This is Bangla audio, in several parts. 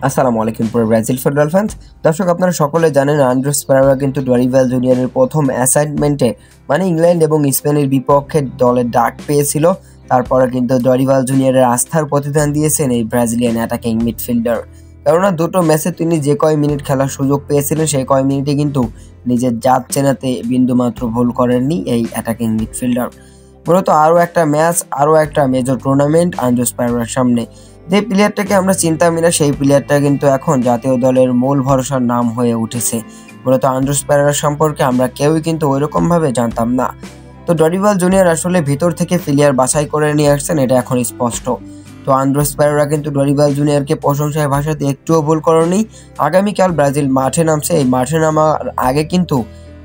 আসসালামু আলাইকুম পুরো ব্রাজিল ফুটবল ফ্যান্স। দর্শক, আপনারা সকলে জানেন আন্দ্রেস পেরেরা কিন্তু ডরিভাল জুনিয়রের প্রথম অ্যাসাইনমেন্টে মানে ইংল্যান্ড এবং স্পেনের বিপক্ষে দলের ডাক পেয়েছিল। তারপরে কিন্তু ডরিভাল জুনিয়রের আস্থার প্রতিদান দিয়েছেন এই ব্রাজিলিয়ান অ্যাটাকিং মিডফিল্ডার। কেননা দুটো ম্যাচে তিনি যে কয় মিনিট খেলার সুযোগ পেয়েছিলেন সেই কয় মিনিটে কিন্তু নিজের জাত চেনাতে বিন্দুমাত্র ভুল করেননি এই অ্যাটাকিং মিডফিল্ডার। মূলত আরও একটা ম্যাচ, আরও একটা মেজর টুর্নামেন্ট আন্দ্রেস পেরেরার সামনে। যে প্লেয়ারটাকে আমরা চিনতাম না সেই প্লেয়ারটা কিন্তু এখন জাতীয় দলের মূল ভরসার নাম হয়ে উঠেছে। মূলত আন্দ্রেস পেরেরা সম্পর্কে আমরা কেউই কিন্তু ওইরকম ভাবে জানতাম না। তো ডরিভাল জুনিয়র আসলে ভিতর থেকে প্লেয়ার বাছাই করে নিয়ে আসছেন, এটা এখন স্পষ্ট। তো আন্দ্রেস পেরেরা কিন্তু ডরিভাল জুনিয়রকে প্রশংসায় ভাষাতে একটুও ভুল করেনি। আগামীকাল ব্রাজিল মাঠে নামছে, এই মাঠে নামার আগে কিন্তু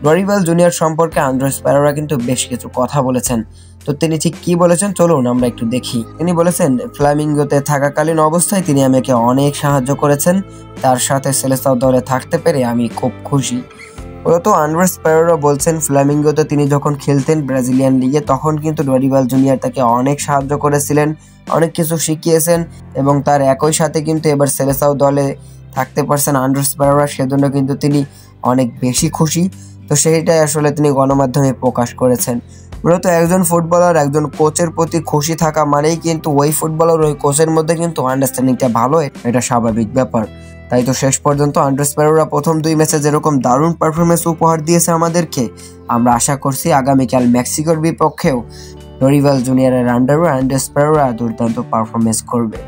ডরিভাল জুনিয়র সম্পর্কে আন্দ্রেস পেরেরা কিন্তু বেশ কিছু কথা বলেছেন। তো তিনি ঠিক কি বলেছেন চলুন আমরা একটু দেখি। তিনি বলেছেন, ফ্ল্যামিঙ্গোতে থাকাকালীন অবস্থায় তিনি আমাকে অনেক সাহায্য করেছেন, তার সাথে সেলেসাও দলে থাকতে পেরে আমি খুব খুশি। মূলত আন্দ্রেস পেরেরা বলছেন ফ্ল্যামিঙ্গোতে তিনি যখন খেলতেন ব্রাজিলিয়ান লিগে তখন কিন্তু ডরিভাল জুনিয়র তাকে অনেক সাহায্য করেছিলেন, অনেক কিছু শিখিয়েছেন এবং তার একই সাথে কিন্তু এবার সেলেসাও দলে থাকতে পারছেন আন্দ্রেস পেরেরা, সেজন্য কিন্তু তিনি অনেক বেশি খুশি। তো সেইটাই আসলে তিনি গণমাধ্যমে প্রকাশ করেছেন। মূলত একজন ফুটবলার একজন কোচের প্রতি খুশি থাকা মানেই কিন্তু ওই ফুটবলার ওই কোচের মধ্যে কিন্তু আন্ডারস্ট্যান্ডিংটা ভালো, এটা স্বাভাবিক ব্যাপার। তাই তো শেষ পর্যন্ত আন্দ্রেস পেরেরা প্রথম দুই ম্যাচে যেরকম দারুণ পারফরমেন্স উপহার দিয়েছে আমাদেরকে, আমরা আশা করছি আগামীকাল মেক্সিকোর বিপক্ষেও ডরিভাল জুনিয়রের আন্ডারে আন্দ্রেস পেরেরা দুর্দান্ত পারফরমেন্স করবে।